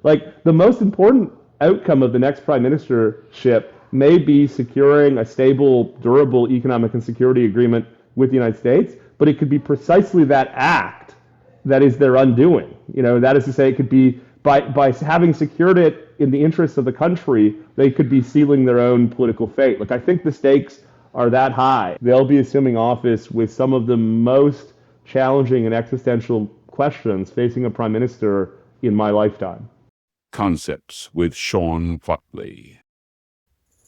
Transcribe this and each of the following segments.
Like the most important outcome of the next prime ministership may be securing a stable, durable economic and security agreement with the United States, but it could be precisely that act that is their undoing. That is to say, it could be by having secured it in the interests of the country, they could be sealing their own political fate. Like I think the stakes are that high. They'll be assuming office with some of the most challenging and existential questions facing a prime minister in my lifetime. Concepts with Sean Watley.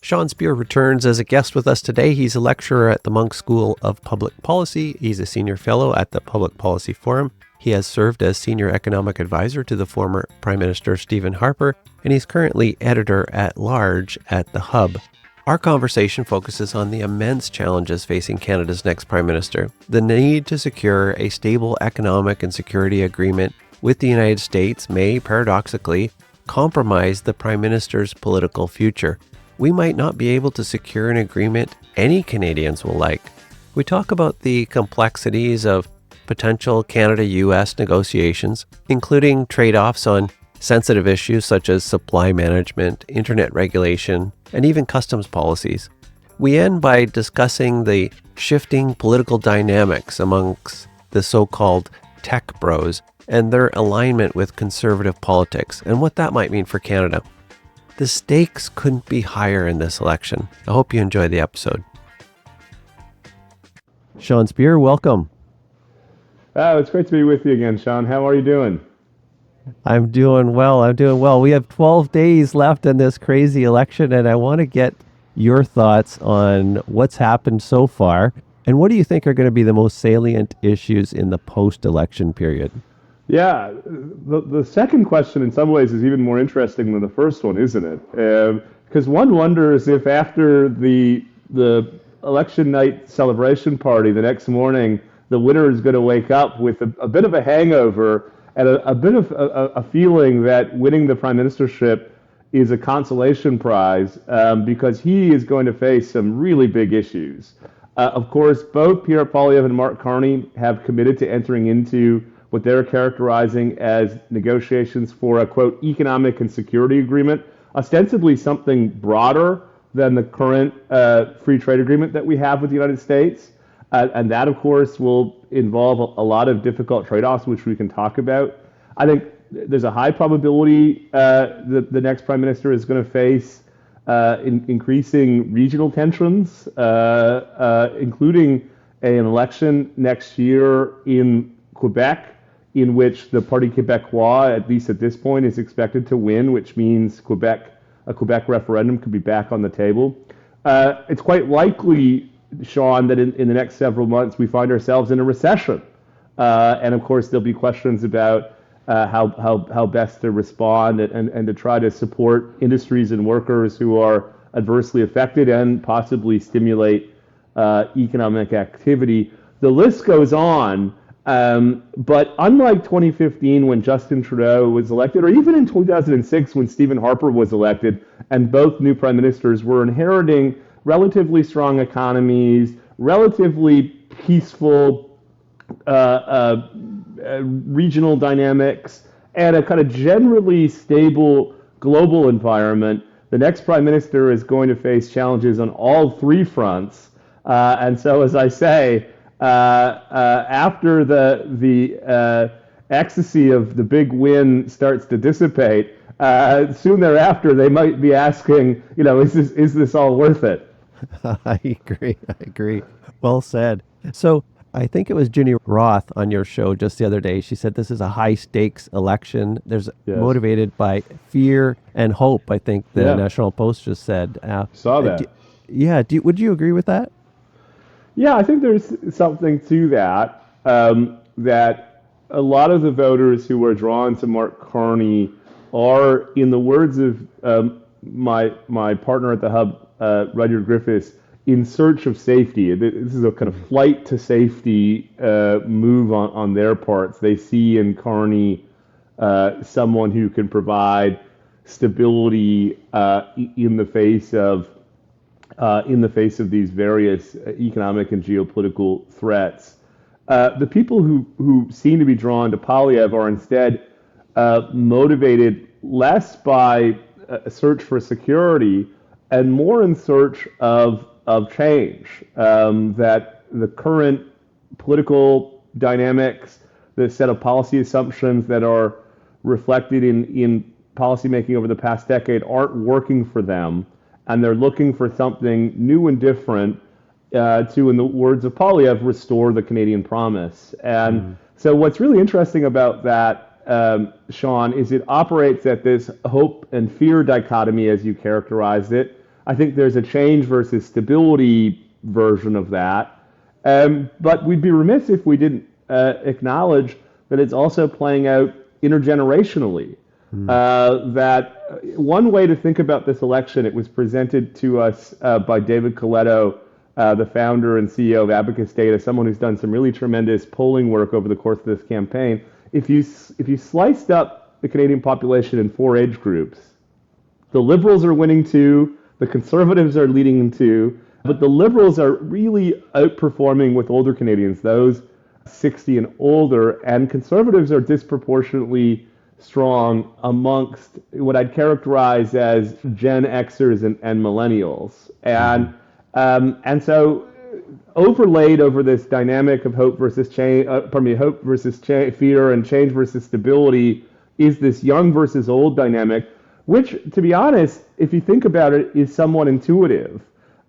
Sean Speer returns as a guest with us today. He's a lecturer at the Munk School of Public Policy. He's a senior fellow at the Public Policy Forum. He has served as senior economic advisor to the former Prime Minister Stephen Harper, and he's currently editor-at-large at The Hub. Our conversation focuses on the immense challenges facing Canada's next Prime Minister, the need to secure a stable economic and security agreement with the United States may, paradoxically, compromise the Prime Minister's political future. We might not be able to secure an agreement any Canadians will like. We talk about the complexities of potential Canada-US negotiations, including trade-offs on sensitive issues such as supply management, internet regulation, and even customs policies. We end by discussing the shifting political dynamics amongst the so-called tech bros and their alignment with conservative politics and what that might mean for Canada. The stakes couldn't be higher in this election. I hope you enjoy the episode. Sean Speer, welcome. Oh, it's great to be with you again, Sean. How are you doing? I'm doing well. We have 12 days left in this crazy election, and I want to get your thoughts on what's happened so far, and what do you think are going to be the most salient issues in the post-election period? Yeah, the second question in some ways is even more interesting than the first one, isn't it? Because one wonders if after the election night celebration party the next morning, the winner is going to wake up with a bit of a hangover and a bit of a feeling that winning the prime ministership is a consolation prize because he is going to face some really big issues. Of course, both Pierre Poilievre and Mark Carney have committed to entering into what they're characterizing as negotiations for a, quote, economic and security agreement, ostensibly something broader than the current free trade agreement that we have with the United States. And that, of course, will involve a lot of difficult trade-offs, which we can talk about. I think there's a high probability that the next prime minister is going to face increasing regional tensions, including an election next year in Quebec, in which the Parti Québécois, at least at this point, is expected to win, which means a Quebec referendum could be back on the table. It's quite likely, Sean, that in the next several months we find ourselves in a recession. And of course, there'll be questions about how best to respond and to try to support industries and workers who are adversely affected and possibly stimulate economic activity. The list goes on. But unlike 2015 when Justin Trudeau was elected, or even in 2006 when Stephen Harper was elected, and both new prime ministers were inheriting relatively strong economies, relatively peaceful regional dynamics, and a kind of generally stable global environment, the next prime minister is going to face challenges on all three fronts. And so, as I say, after the ecstasy of the big win starts to dissipate, soon thereafter they might be asking, is this all worth it? I agree. Well said. So I think it was Ginny Roth on your show just the other day. She said this is a high stakes election. There's motivated by fear and hope, I think the National Post just said. Saw that. Would you agree with that? Yeah, I think there's something to that, that a lot of the voters who are drawn to Mark Carney are, in the words of my partner at the Hub, Rudyard Griffiths, in search of safety. This is a kind of flight to safety move on their parts. They see in Carney someone who can provide stability in the face of these various economic and geopolitical threats. The people who seem to be drawn to Poilievre are instead motivated less by a search for security and more in search of change. That the current political dynamics, the set of policy assumptions that are reflected in policymaking over the past decade aren't working for them, and they're looking for something new and different to, in the words of Poilievre, restore the Canadian promise. And so what's really interesting about that, Sean, is it operates at this hope and fear dichotomy, as you characterized it. I think there's a change versus stability version of that. But we'd be remiss if we didn't acknowledge that it's also playing out intergenerationally. That one way to think about this election, it was presented to us by David Coletto, the founder and CEO of Abacus Data, someone who's done some really tremendous polling work over the course of this campaign. If you sliced up the Canadian population in 4 age groups, the Liberals are winning 2, the Conservatives are leading 2, but the Liberals are really outperforming with older Canadians, those 60 and older, and Conservatives are disproportionately strong amongst what I'd characterize as Gen Xers and millennials. And so overlaid over this dynamic of hope versus change, hope versus fear, and change versus stability is this young versus old dynamic, which, to be honest, if you think about it, is somewhat intuitive.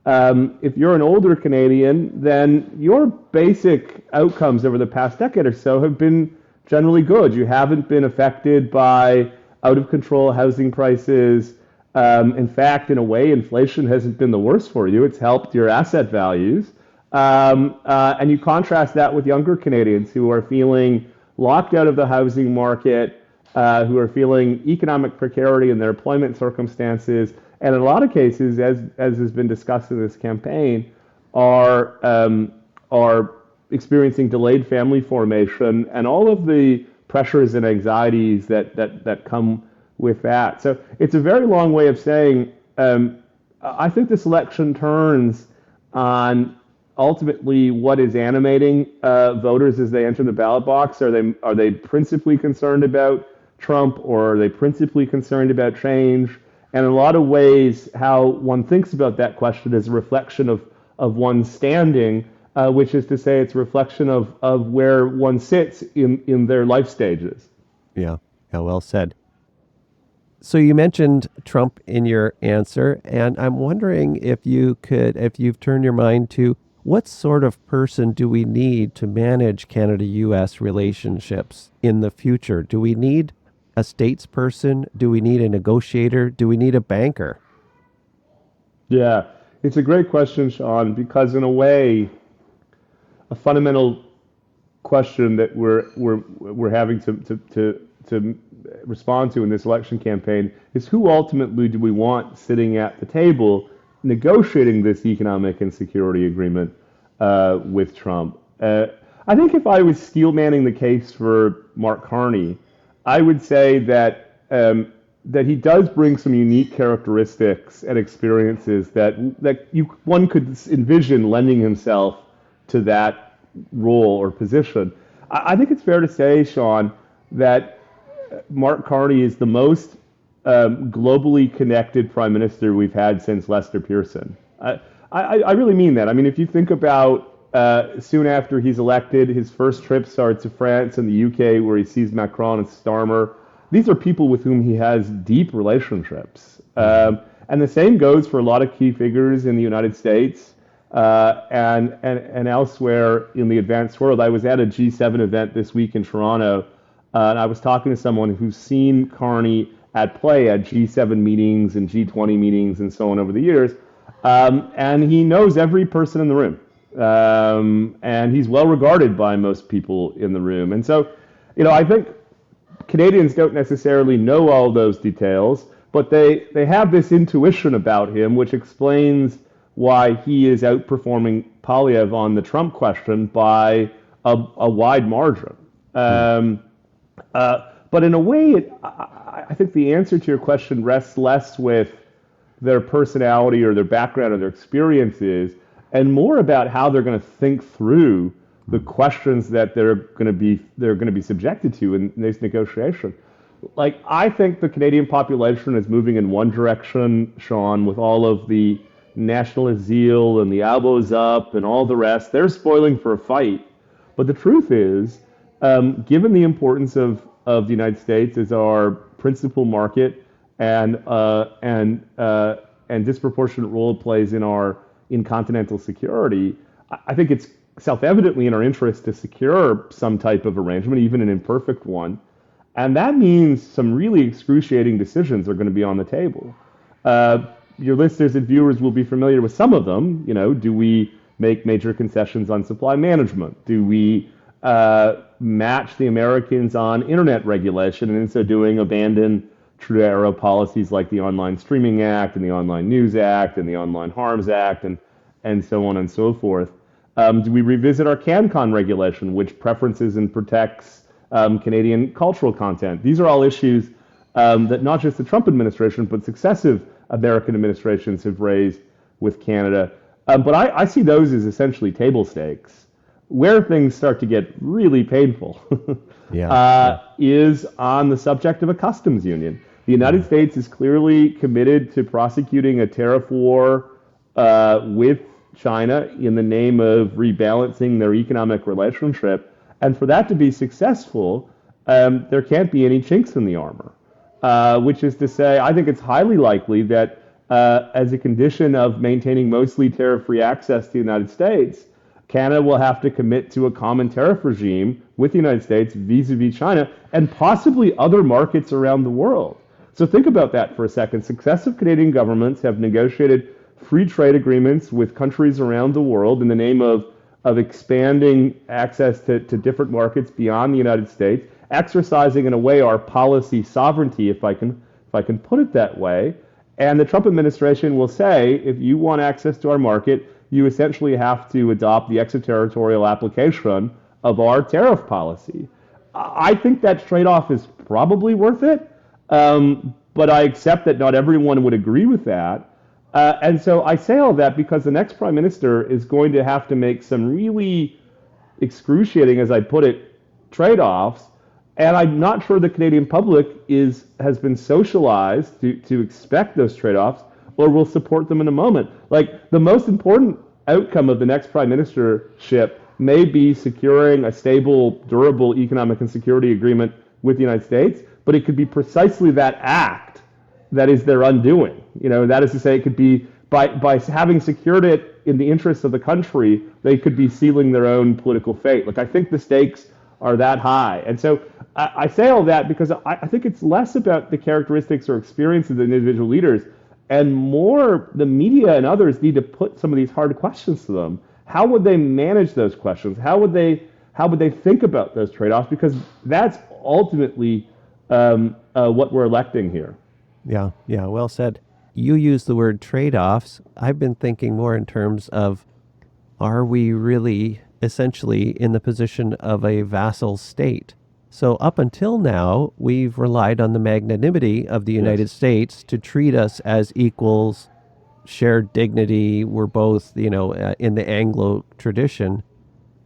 If you're an older Canadian, then your basic outcomes over the past decade or so have been generally good. You haven't been affected by out-of-control housing prices. In fact, in a way, inflation hasn't been the worst for you. It's helped your asset values. And you contrast that with younger Canadians who are feeling locked out of the housing market, who are feeling economic precarity in their employment circumstances, and in a lot of cases, as has been discussed in this campaign, are experiencing delayed family formation and all of the pressures and anxieties that come with that. So it's a very long way of saying I think this election turns on ultimately what is animating voters as they enter the ballot box. Are they principally concerned about Trump, or are they principally concerned about change? And in a lot of ways, how one thinks about that question is a reflection of one's standing, which is to say it's a reflection of where one sits in their life stages. Yeah, well said. So you mentioned Trump in your answer, and I'm wondering if you've turned your mind to what sort of person do we need to manage Canada-U.S. relationships in the future? Do we need a statesperson? Do we need a negotiator? Do we need a banker? Yeah, it's a great question, Sean, because in a way, a fundamental question that we're having to respond to in this election campaign is who ultimately do we want sitting at the table negotiating this economic and security agreement with Trump. I think if I was steel manning the case for Mark Carney, I would say that he does bring some unique characteristics and experiences that one could envision lending himself to that role or position. I think it's fair to say, Sean, that Mark Carney is the most globally connected prime minister we've had since Lester Pearson. I really mean that. I mean, if you think about soon after he's elected, his first trip starts to France and the UK, where he sees Macron and Starmer. These are people with whom he has deep relationships. And the same goes for a lot of key figures in the United States and elsewhere in the advanced world. I was at a G7 event this week in Toronto, and I was talking to someone who's seen Carney at play at G7 meetings and G20 meetings and so on over the years. And he knows every person in the room. And he's well regarded by most people in the room. And so, I think Canadians don't necessarily know all those details, but they have this intuition about him, which explains why he is outperforming Poilievre on the Trump question by a wide margin. But in a way, I think the answer to your question rests less with their personality or their background or their experiences, and more about how they're going to think through the questions that they're going to be subjected to in this negotiation. Like, I think the Canadian population is moving in one direction, Sean, with all of the nationalist zeal and the elbows up and all the rest. They're spoiling for a fight. But the truth is, given the importance of the United States as our principal market and disproportionate role it plays in continental security, I think it's self-evidently in our interest to secure some type of arrangement, even an imperfect one. And that means some really excruciating decisions are going to be on the table. Uh, your listeners and viewers will be familiar with some of them. You know, do we make major concessions on supply management? Do we match the Americans on internet regulation and in so doing abandon true era policies like the Online Streaming Act and the Online News Act and the Online Harms Act and so on and so forth? Do we revisit our CanCon regulation, which preferences and protects Canadian cultural content? These are all issues that not just the Trump administration, but successive American administrations have raised with Canada. But I see those as essentially table stakes. Where things start to get really painful is on the subject of a customs union. The United States is clearly committed to prosecuting a tariff war with China in the name of rebalancing their economic relationship. And for that to be successful, there can't be any chinks in the armor, which is to say, I think it's highly likely that as a condition of maintaining mostly tariff-free access to the United States, Canada will have to commit to a common tariff regime with the United States vis-a-vis China and possibly other markets around the world. So think about that for a second. Successive Canadian governments have negotiated free trade agreements with countries around the world in the name of expanding access to different markets beyond the United States, exercising in a way our policy sovereignty, if I can put it that way. And the Trump administration will say, if you want access to our market, you essentially have to adopt the extraterritorial application of our tariff policy. I think that trade-off is probably worth it, but I accept that not everyone would agree with that. And so I say all that because the next prime minister is going to have to make some really excruciating, as I put it, trade-offs. And I'm not sure the Canadian public has been socialized to expect those trade-offs or will support them in a moment. Like, the most important outcome of the next prime ministership may be securing a stable, durable economic and security agreement with the United States, but it could be precisely that act that is their undoing. You know, that is to say, it could be by having secured it in the interests of the country, they could be sealing their own political fate. Like, I think the stakes are that high. And so I say all that because I think it's less about the characteristics or experiences of the individual leaders and more the media and others need to put some of these hard questions to them. How would they manage those questions? How would they think about those trade-offs? Because that's ultimately what we're electing here. Yeah, well said. You use the word trade-offs. I've been thinking more in terms of, are we really essentially in the position of a vassal state? So up until now, we've relied on the magnanimity of the United States to treat us as equals, shared dignity. We're both, in the Anglo tradition.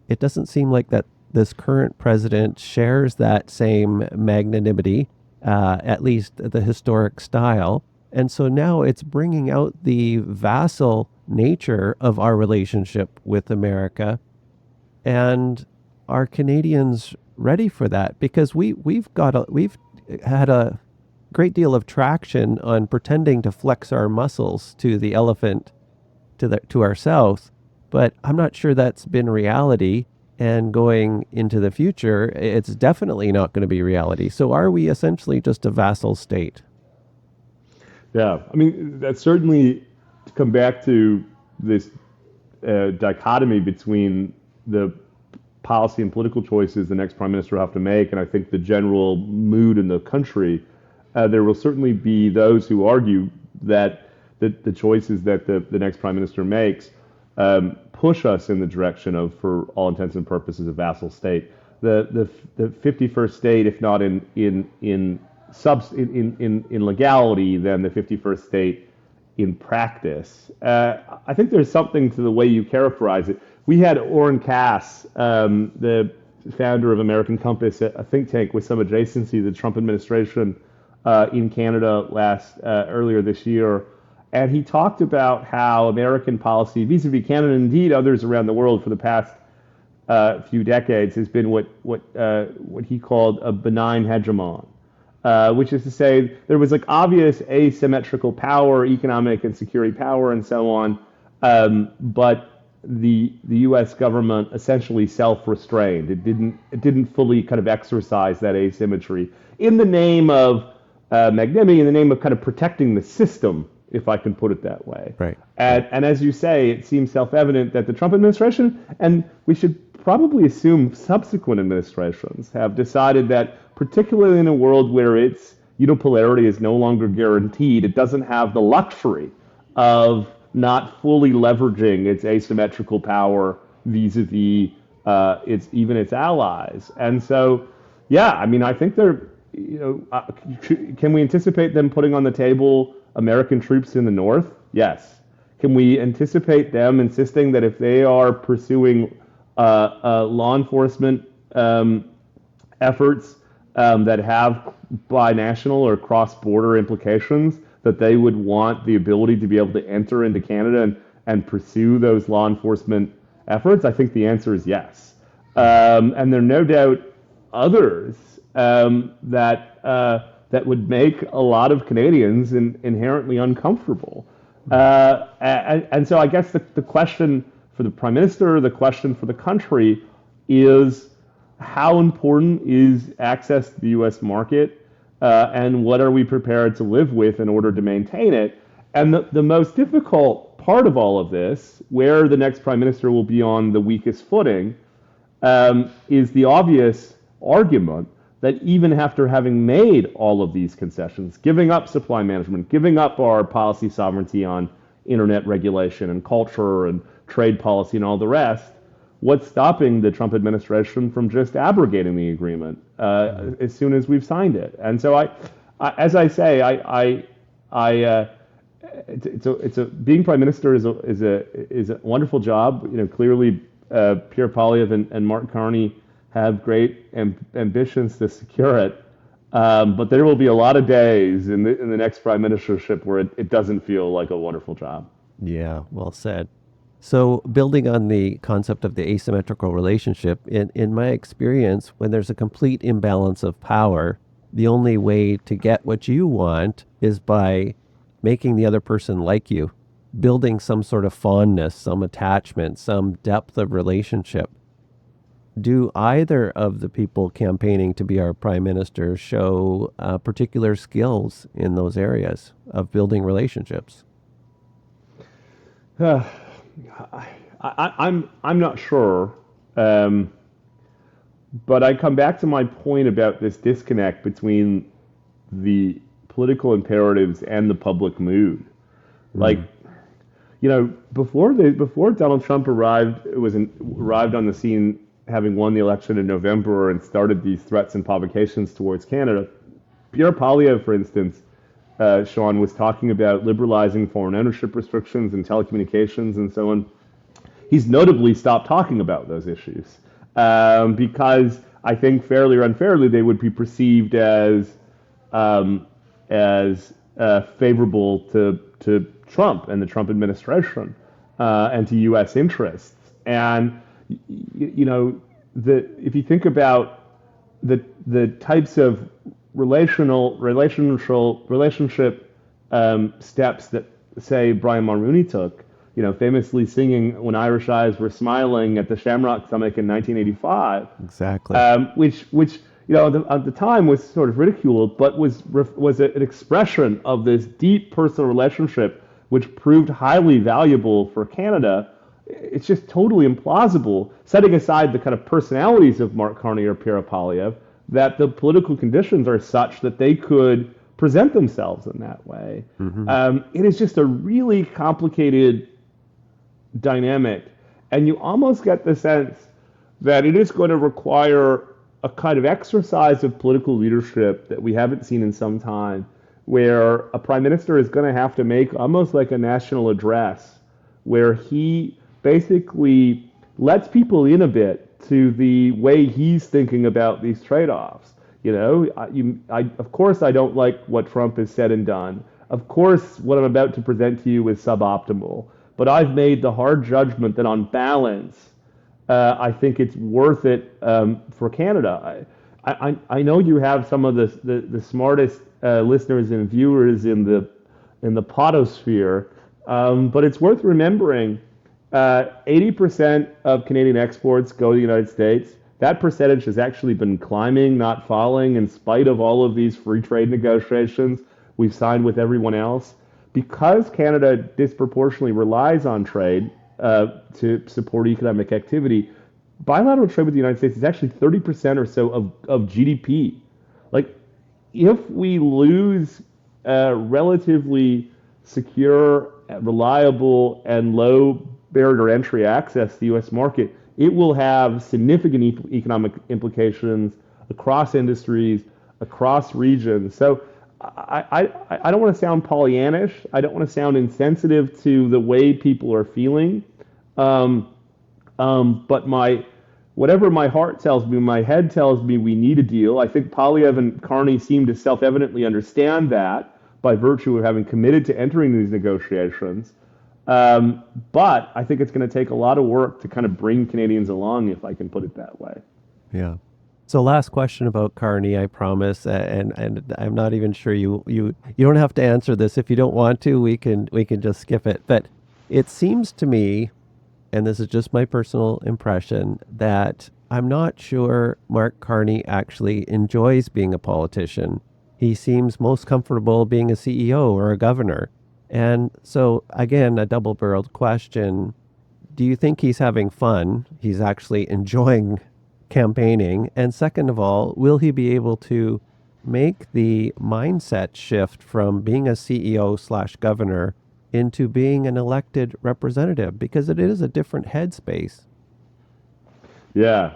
It doesn't seem like that this current president shares that same magnanimity, at least the historic style. And so now it's bringing out the vassal nature of our relationship with America. And are Canadians ready for that? Because we've had a great deal of traction on pretending to flex our muscles to the elephant to our south, but I'm not sure that's been reality. And going into the future, it's definitely not going to be reality. So are we essentially just a vassal state? Yeah, I mean, that's certainly to come back to this dichotomy between the policy and political choices the next prime minister will have to make, and I think the general mood in the country, there will certainly be those who argue that the choices that the next prime minister makes push us in the direction of, for all intents and purposes, a vassal state. The 51st state, if not in legality, then the 51st state in practice. I think there's something to the way you characterize it. We had Orrin Cass, the founder of American Compass, a think tank with some adjacency to the Trump administration in Canada earlier this year. And he talked about how American policy vis-a-vis Canada, and indeed others around the world for the past few decades, has been what he called a benign hegemon, which is to say there was like obvious asymmetrical power, economic and security power, and so on, but the U.S. government essentially self-restrained. It didn't fully kind of exercise that asymmetry in the name of magnanimity, in the name of kind of protecting the system, if I can put it that way. Right. And as you say, it seems self-evident that the Trump administration, and we should probably assume subsequent administrations, have decided that, particularly in a world where its unipolarity is no longer guaranteed, it doesn't have the luxury of not fully leveraging its asymmetrical power vis-a-vis its allies. And so, yeah, I mean, I think can we anticipate them putting on the table American troops in the North? Yes. Can we anticipate them insisting that if they are pursuing law enforcement efforts that have binational or cross-border implications, that they would want the ability to be able to enter into Canada and pursue those law enforcement efforts? I think the answer is yes. And there are no doubt others that would make a lot of Canadians inherently uncomfortable. And so I guess the question for the Prime Minister, the question for the country is, how important is access to the U.S. market, and what are we prepared to live with in order to maintain it? And the most difficult part of all of this, where the next Prime Minister will be on the weakest footing, is the obvious argument that even after having made all of these concessions, giving up supply management, giving up our policy sovereignty on internet regulation and culture and trade policy and all the rest, what's stopping the Trump administration from just abrogating the agreement as soon as we've signed it? And so as I say, being Prime Minister is a wonderful job. You know, clearly Pierre Poilievre and Mark Carney have great ambitions to secure it, but there will be a lot of days in the next prime ministership where it doesn't feel like a wonderful job. Yeah, well said. So building on the concept of the asymmetrical relationship, in my experience, when there's a complete imbalance of power, the only way to get what you want is by making the other person like you, building some sort of fondness, some attachment, some depth of relationship. Do either of the people campaigning to be our prime minister show particular skills in those areas of building relationships? I'm not sure, but I come back to my point about this disconnect between the political imperatives and the public mood. Like, you know, before Donald Trump arrived on the scene, having won the election in November and started these threats and provocations towards Canada, Pierre Poilievre, for instance, Sean, was talking about liberalizing foreign ownership restrictions and telecommunications and so on. He's notably stopped talking about those issues because I think fairly or unfairly they would be perceived as favorable to Trump and the Trump administration and to U.S. interests. And you know, if you think about the types of relationship steps that, say, Brian Mulroney took, you know, famously singing "When Irish Eyes Were Smiling" at the Shamrock Summit in 1985, exactly, which you know at the time was sort of ridiculed, but was an expression of this deep personal relationship which proved highly valuable for Canada. It's just totally implausible, setting aside the kind of personalities of Mark Carney or Pierre Poilievre, that the political conditions are such that they could present themselves in that way. It is just a really complicated dynamic, and you almost get the sense that it is going to require a kind of exercise of political leadership that we haven't seen in some time, where a prime minister is going to have to make almost like a national address, where he basically lets people in a bit to the way he's thinking about these trade-offs. Of course, I don't like what Trump has said and done. Of course, what I'm about to present to you is suboptimal. But I've made the hard judgment that on balance, I think it's worth it for Canada. I know you have some of the smartest listeners and viewers in the potosphere, but it's worth remembering 80% of Canadian exports go to the United States. That percentage has actually been climbing, not falling, in spite of all of these free trade negotiations we've signed with everyone else. Because Canada disproportionately relies on trade to support economic activity, bilateral trade with the United States is actually 30% or so of GDP. Like, if we lose relatively secure, reliable, and low barrier entry access to the U.S. market, it will have significant economic implications across industries, across regions. So I don't want to sound Pollyannish. I don't want to sound insensitive to the way people are feeling. But whatever my heart tells me, my head tells me we need a deal. I think Poilievre and Carney seem to self-evidently understand that by virtue of having committed to entering these negotiations. But I think it's going to take a lot of work to kind of bring Canadians along, if I can put it that way. Yeah. So last question about Carney, I promise, and I'm not even sure you don't have to answer this. If you don't want to, we can just skip it. But it seems to me, and this is just my personal impression, that I'm not sure Mark Carney actually enjoys being a politician. He seems most comfortable being a CEO or a governor. And so, again, a double-barreled question. Do you think he's having fun? He's actually enjoying campaigning? And second of all, will he be able to make the mindset shift from being a CEO/governor into being an elected representative? Because it is a different headspace. Yeah,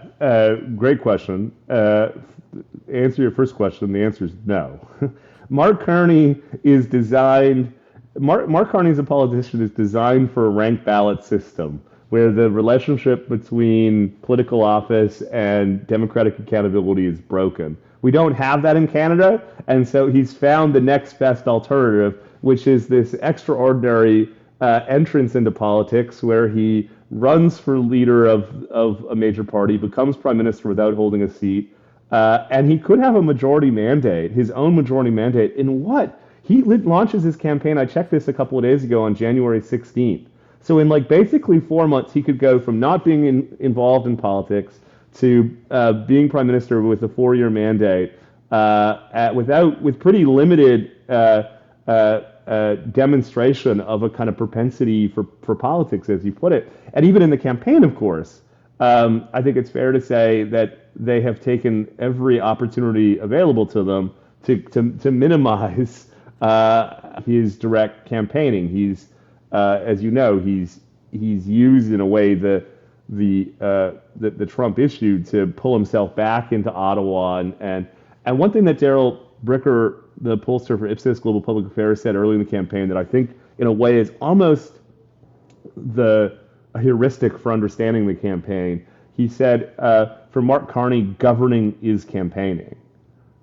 great question. Answer your first question, the answer is no. Mark Carney is designed, Mark Carney as a politician is designed for a rank ballot system where the relationship between political office and democratic accountability is broken. We don't have that in Canada, and so he's found the next best alternative, which is this extraordinary entrance into politics where he runs for leader of a major party, becomes prime minister without holding a seat, and he could have a majority mandate, his own majority mandate, in what? He launches his campaign, I checked this a couple of days ago, on January 16th. So in basically 4 months, he could go from not being involved in politics to being prime minister with a 4-year mandate with pretty limited demonstration of a kind of propensity for politics, as you put it. And even in the campaign, of course, I think it's fair to say that they have taken every opportunity available to them to minimize his direct campaigning. He's as you know, he's used in a way the Trump issue to pull himself back into Ottawa, and one thing that Daryl Bricker, the pollster for Ipsos Global Public Affairs, said early in the campaign that I think in a way is almost a heuristic for understanding the campaign. He said, for Mark Carney, governing is campaigning.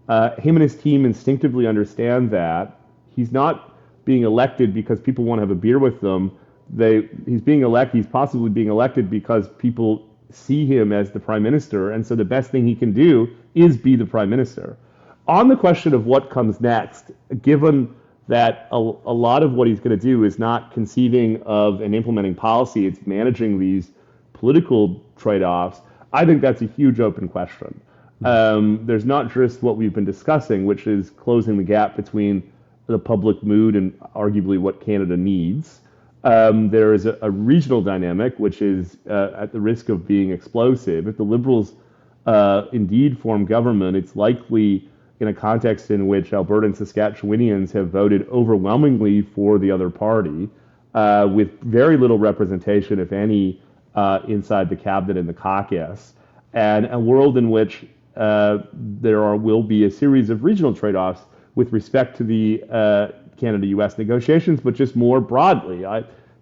Him and his team instinctively understand that. He's not being elected because people want to have a beer with them. He's possibly being elected because people see him as the prime minister, and so the best thing he can do is be the prime minister. On the question of what comes next, given that a lot of what he's going to do is not conceiving of and implementing policy, it's managing these political trade-offs, I think that's a huge open question. There's not just what we've been discussing, which is closing the gap between the public mood and arguably what Canada needs. There is a regional dynamic, which is at the risk of being explosive. If the Liberals indeed form government, it's likely in a context in which Alberta and Saskatchewanians have voted overwhelmingly for the other party, with very little representation, if any, inside the cabinet and the caucus, and a world in which will be a series of regional trade-offs with respect to the Canada-U.S. negotiations, but just more broadly.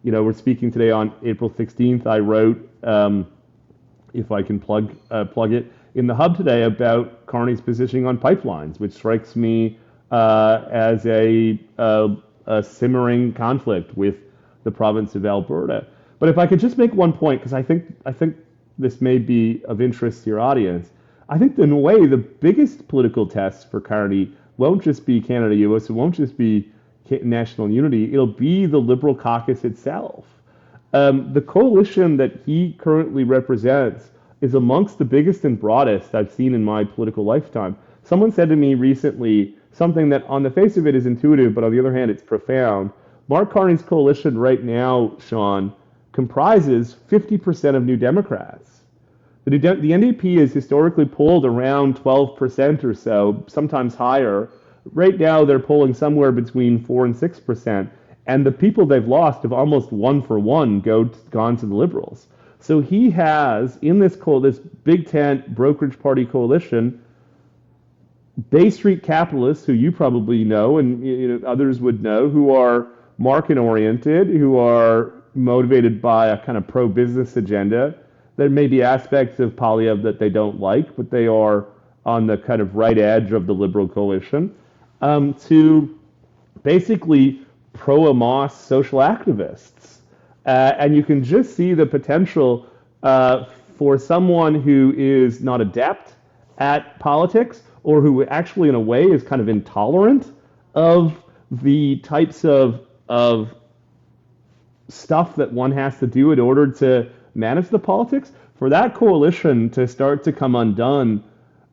We're speaking today on April 16th. I wrote if I can plug it, in the hub today about Carney's positioning on pipelines, which strikes me as a simmering conflict with the province of Alberta. But if I could just make one point, because I think this may be of interest to your audience, I think in a way the biggest political test for Carney won't just be Canada-US, it won't just be national unity, it'll be the Liberal caucus itself. The coalition that he currently represents is amongst the biggest and broadest I've seen in my political lifetime. Someone said to me recently something that on the face of it is intuitive, but on the other hand, it's profound. Mark Carney's coalition right now, Sean, comprises 50% of New Democrats. The NDP is historically polled around 12% or so, sometimes higher. Right now, they're polling somewhere between 4 and 6%. And the people they've lost have almost one for one gone to the Liberals. So he has, in this big tent brokerage party coalition, Bay Street capitalists, who you probably know and others would know, who are market oriented, who are motivated by a kind of pro-business agenda. There may be aspects of Poilievre that they don't like, but they are on the kind of right edge of the Liberal coalition, to basically pro-Amos social activists. And you can just see the potential for someone who is not adept at politics or who actually in a way is kind of intolerant of the types of stuff that one has to do in order to manage the politics, for that coalition to start to come undone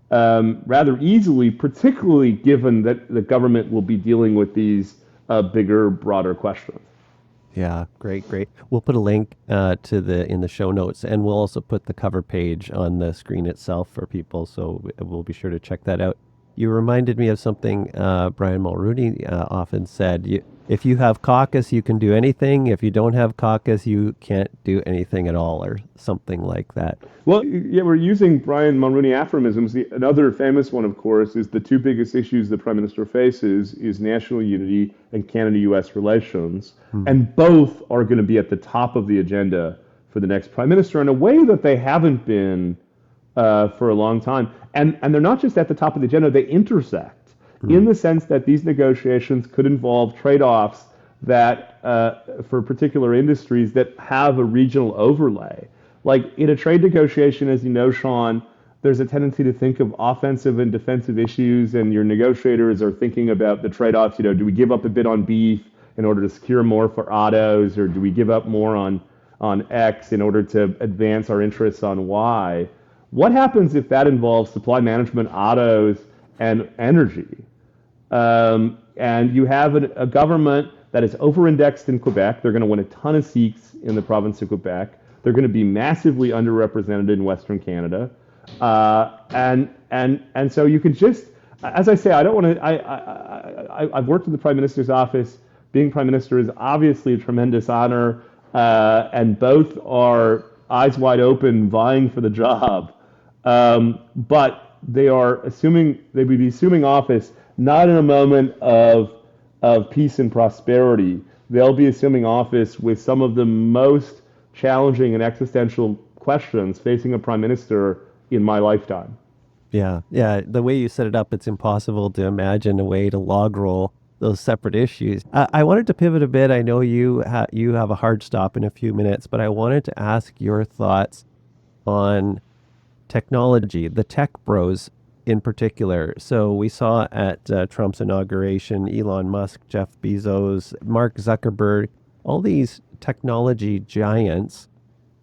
rather easily, particularly given that the government will be dealing with these bigger, broader questions. Yeah, great. We'll put a link in the show notes, and we'll also put the cover page on the screen itself for people, so we'll be sure to check that out. You reminded me of something Brian Mulroney often said. If you have caucus, you can do anything. If you don't have caucus, you can't do anything at all, or something like that. Well, yeah, we're using Brian Mulroney aphorisms. Another famous one, of course, is the two biggest issues the Prime Minister faces is national unity and Canada-US relations. And both are going to be at the top of the agenda for the next Prime Minister in a way that they haven't been for a long time. And they're not just at the top of the agenda, they intersect in the sense that these negotiations could involve trade-offs that for particular industries that have a regional overlay. Like in a trade negotiation, as you know, Sean, there's a tendency to think of offensive and defensive issues, and your negotiators are thinking about the trade-offs. Do we give up a bit on beef in order to secure more for autos, or do we give up more on X in order to advance our interests on Y? What happens if that involves supply management, autos, and energy? And you have a government that is over-indexed in Quebec. They're going to win a ton of seats in the province of Quebec. They're going to be massively underrepresented in Western Canada. And so you can just, as I say, I don't want to, I've worked in the Prime Minister's office. Being Prime Minister is obviously a tremendous honor, and both are eyes wide open, vying for the job. But they would be assuming office not in a moment of peace and prosperity. They'll be assuming office with some of the most challenging and existential questions facing a prime minister in my lifetime. Yeah. The way you set it up, it's impossible to imagine a way to log roll those separate issues. I wanted to pivot a bit. I know you have a hard stop in a few minutes, but I wanted to ask your thoughts on technology, the tech bros in particular. So we saw at Trump's inauguration, Elon Musk, Jeff Bezos, Mark Zuckerberg, all these technology giants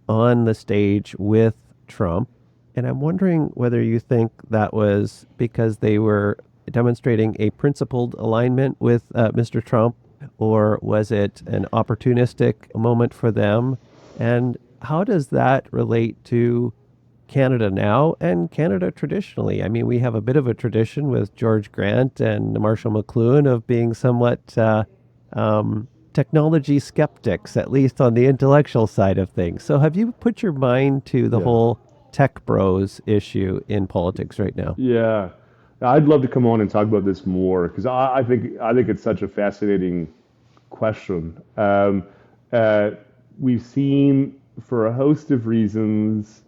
on the stage with Trump. And I'm wondering whether you think that was because they were demonstrating a principled alignment with Mr. Trump, or was it an opportunistic moment for them? And how does that relate to Canada now and Canada traditionally? I mean, we have a bit of a tradition with George Grant and Marshall McLuhan of being somewhat technology skeptics, at least on the intellectual side of things. So have you put your mind to the whole tech bros issue in politics right now? Yeah, I'd love to come on and talk about this more because I think it's such a fascinating question. We've seen, for a host of reasons,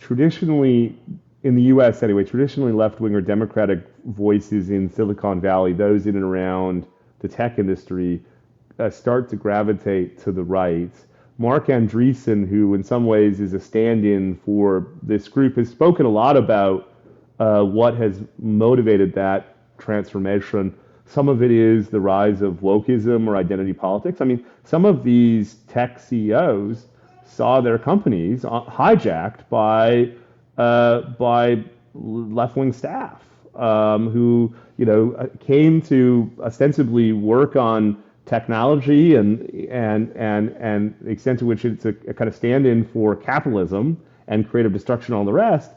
traditionally, in the U.S. anyway, traditionally left-wing or Democratic voices in Silicon Valley, those in and around the tech industry, start to gravitate to the right. Mark Andreessen, who in some ways is a stand-in for this group, has spoken a lot about what has motivated that transformation. Some of it is the rise of wokeism or identity politics. I mean, some of these tech CEOs saw their companies hijacked by left-wing staff who came to ostensibly work on technology and the extent to which it's a kind of stand-in for capitalism and creative destruction and all the rest,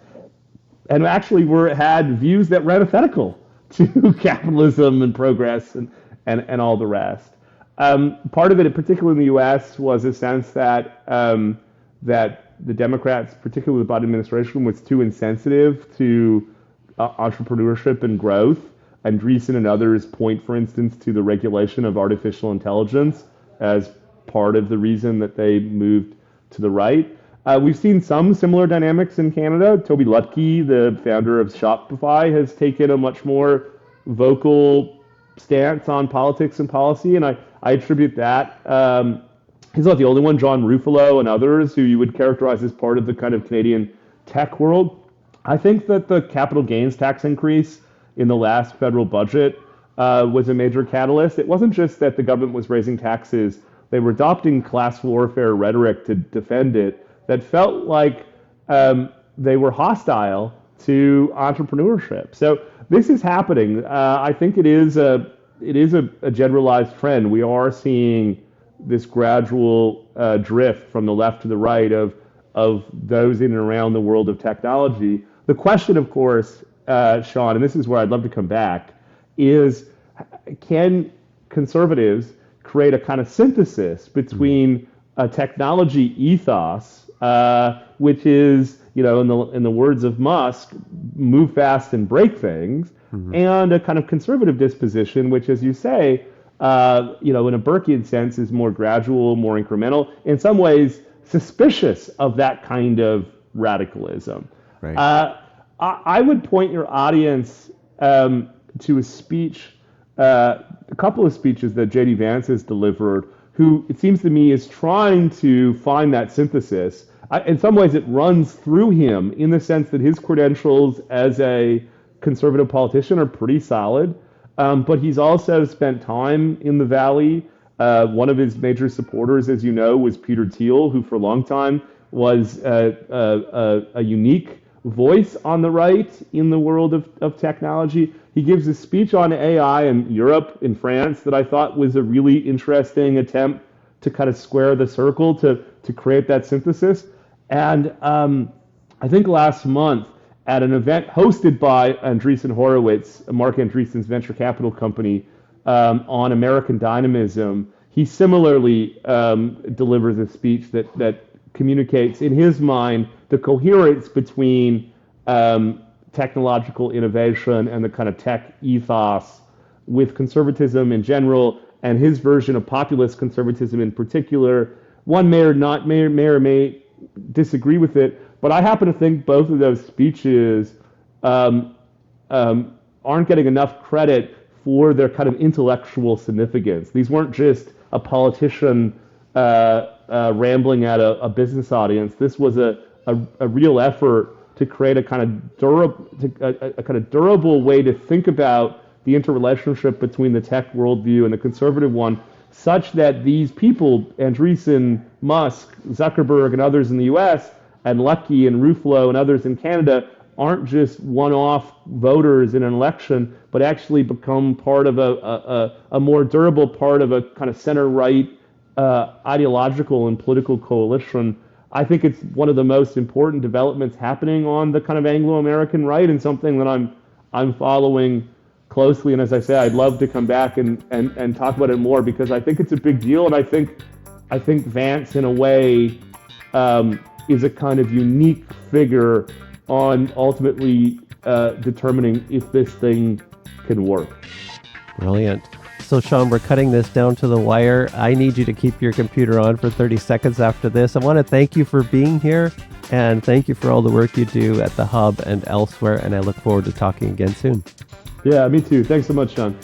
and actually had views that were antithetical to capitalism and progress and all the rest. Part of it, particularly in the U.S., was a sense that the Democrats, particularly the Biden administration, was too insensitive to entrepreneurship and growth. Andreessen and others point, for instance, to the regulation of artificial intelligence as part of the reason that they moved to the right. We've seen some similar dynamics in Canada. Toby Lutke, the founder of Shopify, has taken a much more vocal stance on politics and policy, and I attribute that. He's not the only one. John Ruffalo and others, who you would characterize as part of the kind of Canadian tech world. I think that the capital gains tax increase in the last federal budget was a major catalyst. It wasn't just that the government was raising taxes. They were adopting class warfare rhetoric to defend it that felt like they were hostile to entrepreneurship. So this is happening. I think it is a generalized trend. We are seeing this gradual drift from the left to the right of those in and around the world of technology. The question, of course, Sean, and this is where I'd love to come back, is can conservatives create a kind of synthesis between a technology ethos, which is, in the words of Musk, move fast and break things, and a kind of conservative disposition, which, as you say, in a Burkean sense, is more gradual, more incremental, in some ways suspicious of that kind of radicalism. Right. I would point your audience to a speech, a couple of speeches that J.D. Vance has delivered, who, it seems to me, is trying to find that synthesis. In some ways, it runs through him in the sense that his credentials as a conservative politician are pretty solid, but he's also spent time in the Valley. One of his major supporters, as you know, was Peter Thiel, who for a long time was a unique voice on the right in the world of technology. He gives a speech on AI in Europe, in France, that I thought was a really interesting attempt to kind of square the circle to create that synthesis. And I think last month at an event hosted by Andreessen Horowitz, Mark Andreessen's venture capital company, on American dynamism, he similarly delivers a speech that communicates, in his mind, the coherence between technological innovation and the kind of tech ethos with conservatism in general, and his version of populist conservatism in particular. One may or may disagree with it, but I happen to think both of those speeches aren't getting enough credit for their kind of intellectual significance. These weren't just a politician rambling at a business audience. This was a real effort to create a kind of durable way to think about the interrelationship between the tech worldview and the conservative one, such that these people, Andreessen, Musk, Zuckerberg, and others in the U.S., and Lucky and Ruffalo and others in Canada, aren't just one-off voters in an election, but actually become part of a more durable part of a kind of center-right ideological and political coalition. I think it's one of the most important developments happening on the kind of Anglo-American right, and something that I'm following closely. And as I say, I'd love to come back and talk about it more, because I think it's a big deal, and I think Vance, in a way, is a kind of unique figure on ultimately determining if this thing can work. Brilliant. So, Sean, we're cutting this down to the wire. I need you to keep your computer on for 30 seconds after this. I want to thank you for being here. And thank you for all the work you do at the Hub and elsewhere. And I look forward to talking again soon. Yeah, me too. Thanks so much, Sean.